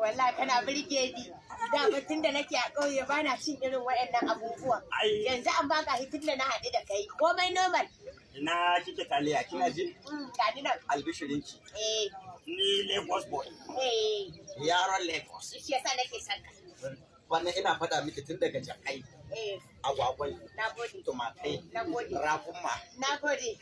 Wallahi kana birge ni. Da batun da nake a ƙauye ba na cin irin waɗannan abubuwan. Yanzu an baka hitin da na haɗu da kai. Komai normal. Ina kike taliya kina ji? Gani nan. Albishirinki. Ni Lagos boy. Yaron Lagos. Shi yasa nake son ka. Wannan ina faɗa miki tun daga jakai. Agwagwai. Nagode. Tumakai. Nagode. Rakuma. Nagode.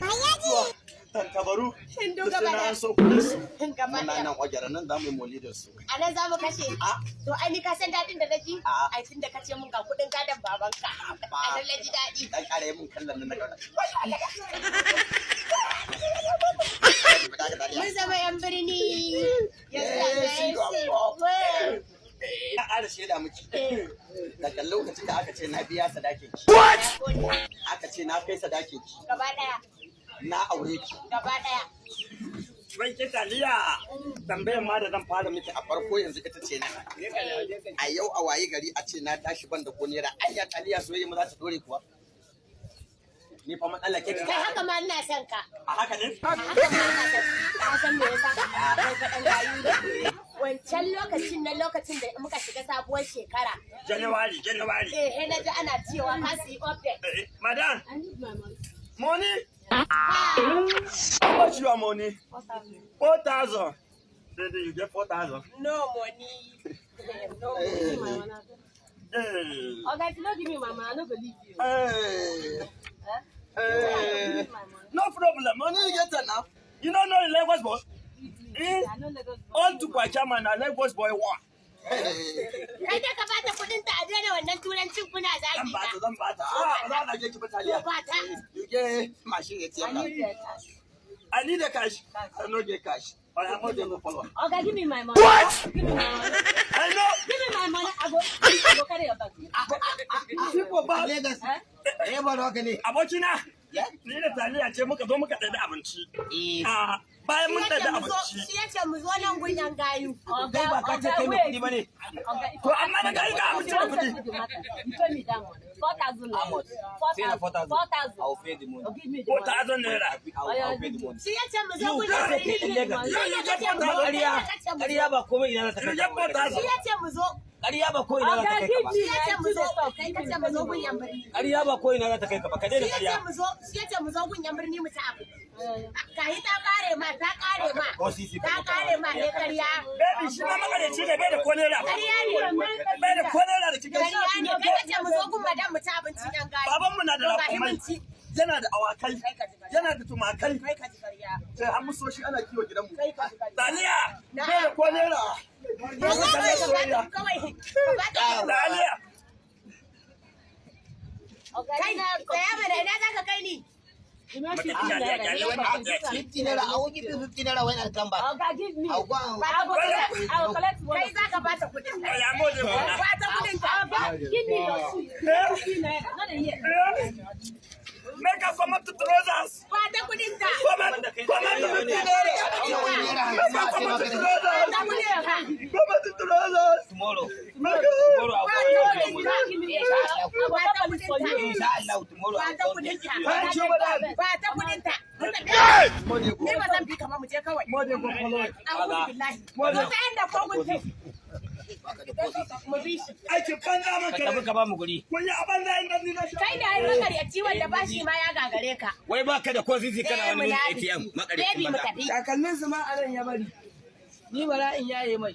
Tantabaru. Hindu gaba da. So please. Gaba Muna da. nan wajen nan za mu yi moli da su. A nan za mu kashe. To ai ni ka san daɗin da naji? Ai tun da ka ce mun ga kuɗin gadon babanka. A nan naji daɗi. Dan ƙara mun kallon nan na gauna. Mun zama 'yan birni. Na ƙara shaida miki. Daga lokacin da aka ce na biya sadakin ki. Aka ce na kai sadakin ki. Gaba ɗaya. Na aure ki. Gaba ɗaya. Bai ke taliya. Tambayar ma da zan fara miki a farko yanzu ita ce na. A yau a waye gari a ce na tashi ban da ko naira. Ayya taliya soyayya mu za ta dore kuwa. Ni fa matsala ke Kai haka ma ina son ka. A haka ne? A haka ma ina son ka. Ka san me yasa? Kai faɗan gayu ne. Wancan lokacin da muka shiga sabuwar shekara. January. Na ji ana cewa ka su yi update. Madam. Money? How much your money? 4,000. Then you get 4,000. No money. No money. Okay, if you don't give me my money, I'm not going to leave you. No problem. Money you get it now. You don't know the Lagos boy? I know Lagos. On to Kwachaman and Lagos boy one. Kai da ka bata kudin ta a daina wannan turancin kuna zagi na. Zan bata. Ba na je ki bataliya. Bata. You get machine ATM now. I need a cash. I no get cash. I am not going to follow. Okay, give me my money. What? Give me my money. I know. Give me my money. I go carry your bag. People ba Lagos. Ba da haka ne. Abokina. Ni da taliya ce muka zo muka ɗaɗa abinci. Bayan mun ɗaɗa abinci. Shi yace mu zo nan gun yan gayu. Kai ba ka ce kai mai kuɗi ba ne. To amma da kai ga abinci da kuɗi. You pay me that money. 4,000 naira. 4,000. I'll pay the money. Give me the money. 4,000 naira. I'll pay the money. Shi yace mu zo gun You yan just take it in Lagos. Ƙarya ba komai ina za ta kai. Shi yace mu zo. Ƙarya ba komai ina za ta kai ka ba. Shi yace mu zo. Kai kace mu zo gun yan birni. Ƙarya ba komai ina za ta kai ka ba. Ka daina Shi ƙarya. yace mu zo gun yan birni mu ci abu. Kahi ta kare ma. Ta kare ma ne ƙarya. Baby shi ma makareci ne bai da ko naira. Ƙarya ne. Bai da ko naira da kike shi. Ƙarya ne. Kai kace mu zo gun madan mu ci abincin yan gayu. Babanmu na da rakumai. Yana da awakai. Yana da tumakai. Kai ka ji ƙarya. Sai an muso shi ana kiwo gidanmu. Kai ka ji ƙarya. Taliya. Bai da ko naira. Taliya. Kai tsaya mana ina za ka kai ni? 50 naira. 50 naira. I will give you 50 naira when I come back. Okay, give me. I'll go I will collect one. Kai za ka bata kuɗin ta. Ya gode mu. Bata kuɗin ta. Give me your shoe. 50 naira. Not a year. Make us come up to trousers. Bata kuɗin ta. Come on to 50 naira. Bata kuɗin ta. Come on to trousers. Tomorrow. Make us. Tomorrow I'll call you. Give me your shoe. Bata kuɗin ta. Inshallah, tomorrow I'll Bata call kuɗin you. ta. Thank you, madam. Bata kuɗin ta. Ni ba zan bi kamar mu je kawai. A'udhu billahi. Mu tsayan da kogun ta. Mu bi shi. Aikin banza Ka maka. tafi ka ba mu guri. Kun yi a banza inda ni na sha. Kai da ai makaryaci wanda bashi ma ya gagare ka. Wai ba ka da ko zizi kana wani Baby ATM. mu tafi. takalmin su ma a nan ya bari ni bara in yaye mai